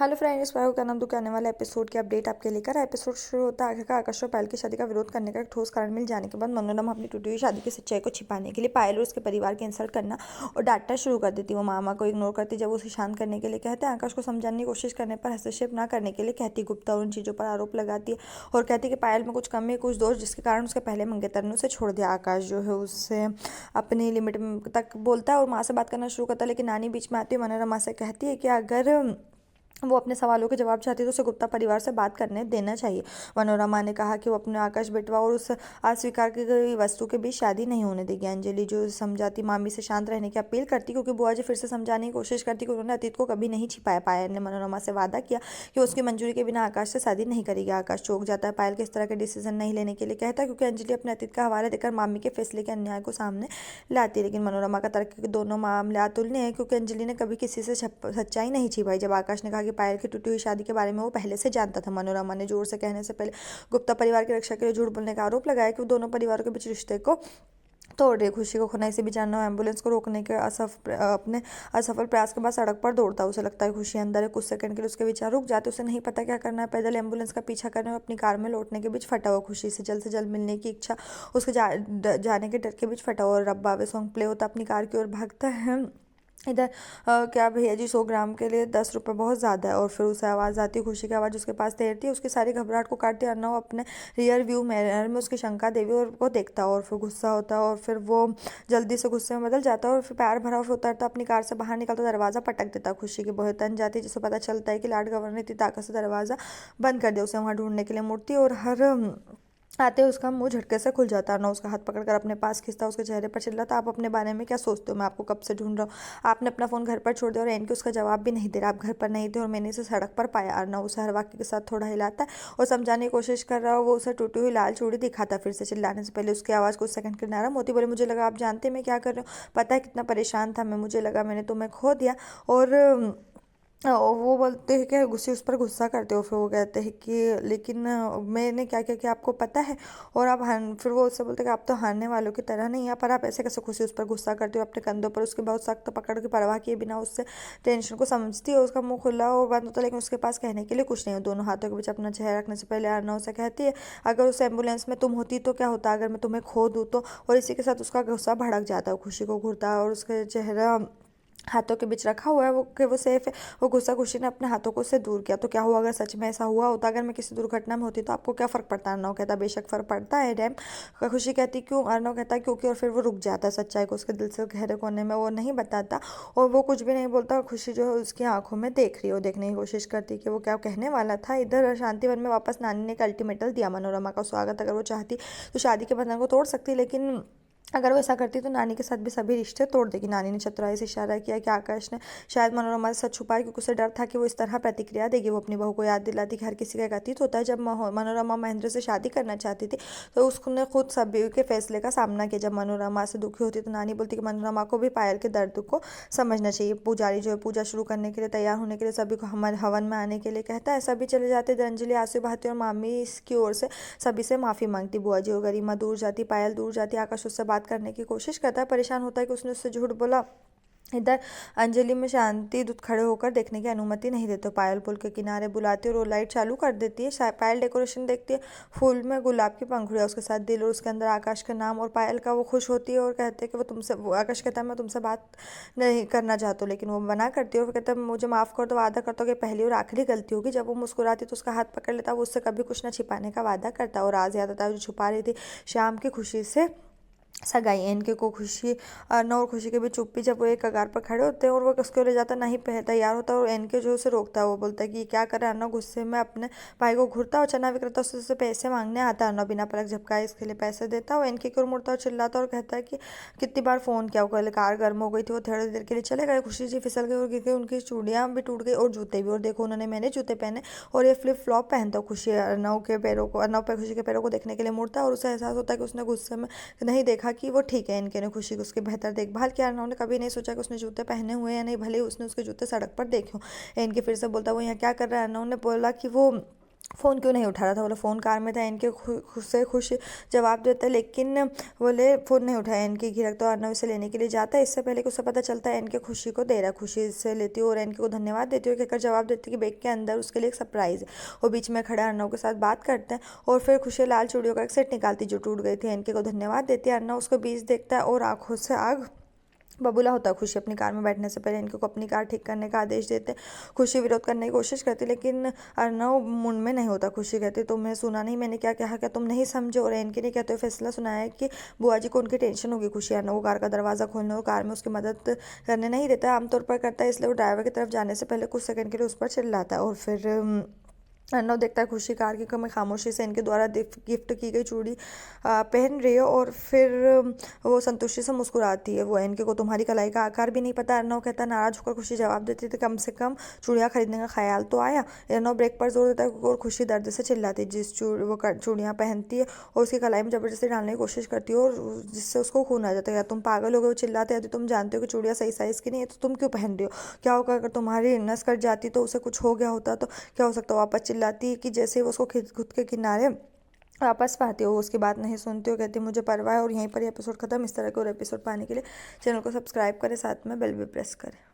Hello friend, इस बार का नाम दुख आने वाले एपिसोड की अपडेट आपके लेकर एपिसोड शुरू होता है। आखिरकार आकाश और पायल की शादी का विरोध करने का एक ठोस कारण मिल जाने के बाद मनोरमा अपनी टूटी हुई शादी की सच्चाई को छिपाने के लिए पायल और उसके परिवार की इंसल्ट करना और डांटना शुरू कर देती। वो मामा को इग्नोर करती, जब उसे शांत करने के लिए कहते हैं। आकाश को समझाने की कोशिश करने पर हस्तक्षेप न करने के लिए कहती। गुप्ता और उन चीज़ों पर आरोप लगाती है और कहती कि पायल में कुछ कमी, कुछ दोष, जिसके कारण उसके पहले मंगेतर ने उसे छोड़ दिया। आकाश जो है उससे अपनी लिमिट तक बोलता है और माँ से बात करना शुरू करता है, लेकिन नानी बीच में आती है। मनोरमा से कहती है कि अगर वो अपने सवालों के जवाब चाहती है तो उसे गुप्ता परिवार से बात करने देना चाहिए। मनोरमा ने कहा कि वो अपने आकाश बेटवा और उस अस्वीकार की गई वस्तु के बीच शादी नहीं होने देगी। अंजलि जो समझाती, मामी से शांत रहने की अपील करती, क्योंकि बुआ जी फिर से समझाने की कोशिश करती कि उन्होंने अतीत को कभी नहीं छिपाया। पायल ने मनोरमा से वादा किया कि उसकी मंजूरी के बिना आकाश से शादी नहीं करेगी। आकाश चौंक जाता है पायल के इस तरह के डिसीजन नहीं लेने के लिए कहता है, क्योंकि अंजलि अपने अतीत का हवाला देकर मामी के फैसले के अन्याय को सामने लाती है। लेकिन मनोरमा का तर्क है कि दोनों मामले अतुलनीय है, क्योंकि अंजलि ने कभी किसी से सच्चाई नहीं छिपाई। जब आकाश ने कहा कि पायल की टूटी हुई शादी के बारे में वो पहले से जानता था, मनोरमा ने जोर से कहने से पहले गुप्ता परिवार की रक्षा के लिए झूठ बोलने का आरोप लगाया कि वो दोनों परिवारों के बीच रिश्ते को तोड़ रही। खुशी को खुनाई से भी जानना, एम्बुलेंस को रोकने के अपने असफल प्रयास के बाद सड़क पर दौड़ता। उसे लगता है खुशी अंदर है। कुछ सेकंड के लिए उसके विचार रुक जाते। उसे नहीं पता क्या करना है, पैदल एम्बुलेंस का पीछा करने और अपनी कार में लौटने के बीच फटा हुआ। खुशी से जल्द मिलने की इच्छा उसके जाने के डर के बीच फटा हुआ। और रब बावे सॉन्ग प्ले होता, अपनी कार की ओर भागता है। इधर क्या भैया जी, 100 ग्राम के लिए 10 रुपये बहुत ज़्यादा है। और फिर उसे आवाज़ आती है, खुशी की आवाज़ उसके पास तैरती है। उसकी सारी घबराहट को काटती है। अर्नव अपने रियर व्यू मिरर में उसकी शंका देवी और को देखता है और फिर गुस्सा होता है और फिर वो जल्दी से गुस्से में बदल जाता है और फिर पैर भरा हुआ उतरता, अपनी कार से बाहर निकलता, दरवाज़ा पटक देता। खुशी की बहुत तन जाती है, जिसे पता चलता है कि लॉर्ड गवर्नर ने इतनी ताकत से दरवाज़ा बंद कर दिया। उसे वहाँ ढूंढने के लिए मुड़ती और हर आते उसका मुंह झटके से खुल जाता है ना। उसका हाथ पकड़कर अपने पास खींचता, उसके चेहरे पर चिल्लाता, आप अपने बारे में क्या सोचते हो? मैं आपको कब से ढूंढ रहा हूँ। आपने अपना फ़ोन घर पर छोड़ दिया और एनके उसका जवाब भी नहीं दे रहा। आप घर पर नहीं थे और मैंने इसे सड़क पर पाया। अर्नव उसे हर वाक्य के साथ थोड़ा हिलाता है और समझाने की कोशिश कर रहा हो। वो उसे टूटी हुई लाल चूड़ी दिखाता। फिर से चिल्लाने से पहले उसकी आवाज़ कुछ सेकंड के लिए नरम होती। बोले, मुझे लगा आप जानते मैं क्या कर रहा हूँ। पता है कितना परेशान था मैं, मुझे लगा मैंने तुम्हें खो दिया। और वो बोलते हैं कि गुस्से उस पर गुस्सा करते हो। फिर वो कहते हैं कि लेकिन मैंने क्या किया कि आपको पता है। और आप फिर वो उससे बोलते हैं कि आप तो हारने वालों की तरह नहीं है, पर आप ऐसे कैसे खुशी उस पर गुस्सा करते हो। अपने कंधों पर उसके बहुत सख्त पकड़ के परवाह किए बिना उससे टेंशन को समझती है। उसका मुंह खुला और बंद होता है, लेकिन उसके पास कहने के लिए कुछ नहीं हो। दोनों हाथों के बीच अपना चेहरा रखने से पहले अर्नव से कहती है, अगर उस एम्बुलेंस में तुम होती तो क्या होता, अगर मैं तुम्हें खो दूँ तो। और इसी के साथ उसका गुस्सा भड़क जाता है। खुशी को घूरता है और उसका चेहरा हाथों के बीच रखा हुआ है वो कि वो सेफ है। वो गुस्सा खुशी ने अपने हाथों को उससे दूर किया। तो क्या हुआ अगर सच में ऐसा हुआ होता, अगर मैं किसी दुर्घटना में होती तो आपको क्या फ़र्क पड़ता? अर्नव कहता, बेशक फ़र्क पड़ता है डैम। खुशी कहती, क्यों? अर्नव कहता, क्योंकि। और फिर वो रुक जाता है। सच्चाई को उसके दिल से गहरे कोने में वो नहीं बताता और वो कुछ भी नहीं बोलता। खुशी जो है उसकी आंखों में देख रही हो, देखने की कोशिश करती कि वो क्या कहने वाला था। इधर शांतिवन में वापस नानी ने एक अल्टीमेटम दिया, मनोरमा का स्वागत। अगर वो चाहती तो शादी के बंधन को तोड़ सकती, लेकिन अगर वो ऐसा करती तो नानी के साथ भी सभी रिश्ते तोड़ देगी। नानी ने चतुराई से इशारा किया कि आकाश ने शायद मनोरमा से सच छुपाया, क्योंकि उसे डर था कि वो इस तरह प्रतिक्रिया देगी। वो अपनी बहू को याद दिलाती कि हर किसी का एक अतीत होता है। जब मनोरमा महेंद्र से शादी करना चाहती थी तो उसने खुद सभी के फैसले का सामना किया। जब मनोरमा से दुखी होती तो नानी बोलती कि मनोरमा को भी पायल के दर्द को समझना चाहिए। पुजारी जो है पूजा शुरू करने के लिए तैयार होने के लिए सभी को हवन में आने के लिए कहता है। सभी चले जाते। अंजलि आंसू बहाती और मामी इसकी ओर से सभी से माफ़ी मांगती। बुआ जी और गरिमा दूर जाती, पायल दूर जाती। आकाश उससे बात करने की कोशिश करता है, परेशान होता है कि उसने उससे झूठ बोला। इधर अंजलि में शांति दूत खड़े होकर देखने की अनुमति नहीं देते। पायल पुल के किनारे बुलाती है और वो लाइट चालू कर देती है। पायल डेकोरेशन देखती है, फूल में गुलाब की पंखुड़ियाँ, उसके साथ दिल और उसके अंदर आकाश का नाम और पायल का। वो खुश होती है और कहते हैं कि वो आकाश कहता है मैं तुमसे बात नहीं करना चाहता हूँ, लेकिन वो मना करती है और कहता है मुझे माफ़ कर दो, वादा करता हूँ कि पहली और आखिरी गलती होगी। जब वो मुस्कुराती तो उसका हाथ पकड़ लेता, वो उससे कभी कुछ ना छिपाने का वादा करता। और राज याद आता है जो छुपा रही थी, शाम की खुशी से सगाई। इनके को खुशी अर्नव और खुशी के बीच चुप्पी। जब वो एक कगार पर खड़े होते हैं और वो उसको ले जाता नहीं तैयार होता और इनके जो उसे रोकता है। वो बोलता है कि क्या करे। अर्नव गुस्से में अपने भाई को घूरता और चना विक्रेता उससे पैसे मांगने आता है। अर्नव बिना पलक झपकाए इसके लिए पैसे देता है। इनके की ओर मुड़ता और चिल्लाता और कहता है कि कितनी बार फ़ोन किया, वो कल कार गर्म हो गई थी, वो थोड़ी देर के लिए चले गए। खुशी जी फिसल गई और गिर गई, उनकी चूड़ियाँ भी टूट गई और जूते भी। और देखो उन्होंने मैंने जूते पहने और ये फ्लिप फ्लॉप पहनता। खुशी अर्नव पे खुशी के पैरों को देखने के लिए मुड़ता है और उसे एहसास होता है कि उसने गुस्से में नहीं देखा कि वो ठीक है। इनके ने खुशी की उसकी बेहतर देखभाल किया। उन्होंने कभी नहीं सोचा कि उसने जूते पहने हुए या नहीं, भले ही उसने उसके जूते सड़क पर देखे हों। इनके फिर से बोलता वो यहाँ क्या कर रहा है। उन्होंने बोला कि वो फ़ोन क्यों नहीं उठा रहा था। बोला फ़ोन कार में था। इनके खुश से खुश जवाब देता है, लेकिन बोले फ़ोन नहीं उठाया इनकी गिरक। तो अर्नव इसे लेने के लिए जाता है। इससे पहले कि उसे पता चलता है इनके खुशी को दे रहा है। खुशी से लेती है और इनके को धन्यवाद देती है, कहकर जवाब देती है कि बैग के अंदर उसके लिए एक सरप्राइज़ है। वो बीच में खड़ा अर्नव के साथ बात करते हैं और फिर खुशी लाल चूड़ियों का एक सेट निकालती जो टूट गई थी। इनके को धन्यवाद देती है। अर्नव उसको बीच देखता है और आंखों से आग बबूला होता है। खुशी अपनी कार में बैठने से पहले इनके को अपनी कार ठीक करने का आदेश देते। खुशी विरोध करने की कोशिश करती, लेकिन अर्नव मुंड में नहीं होता। खुशी कहती, तुमने सुना नहीं मैंने क्या कहा, क्या तुम नहीं समझे। और इनके ने कहते हुए फैसला सुनाया कि बुआ जी को उनकी टेंशन होगी। खुशी अर्नव को कार का दरवाज़ा खोलने और कार में उसकी मदद करने नहीं देता, आमतौर पर करता है। इसलिए वो ड्राइवर की तरफ जाने से पहले कुछ सेकंड के लिए उस पर चिल्लाता है। और फिर अर्नव देखता है खुशी कार की में खामोशी से इनके द्वारा गिफ्ट की गई चूड़ी पहन रही है और फिर वो संतुष्टि से मुस्कुराती है। वो इनके को तुम्हारी कलाई का आकार भी नहीं पता। अर्नव कहता है। नाराज होकर खुशी जवाब देती थी, कम से कम चूड़ियाँ खरीदने का ख्याल तो आया। अर्नव ब्रेक पर जोर देता है और खुशी दर्द से चिल्लाती है। वो चूड़ियाँ पहनती है और उसकी कलाई में जबरदस्ती डालने की कोशिश करती है और जिससे उसको खून आ जाता है। तुम पागल हो गए, वो चिल्लाते हैं। यदि तुम जानते हो कि चूड़ियाँ सही साइज़ की नहीं है तो तुम क्यों पहन रही हो। क्या होगा अगर तुम्हारी नस कट जाती तो उसे कुछ हो गया होता तो क्या हो सकता। वापस चिल्लाती है कि जैसे ही वो उसको खुद के किनारे वापस पाती हो। वो उसकी बात नहीं सुनती हो, कहती मुझे परवाह है। और यहीं पर एपिसोड खत्म। इस तरह के और एपिसोड पाने के लिए चैनल को सब्सक्राइब करें, साथ में बेल भी प्रेस करें।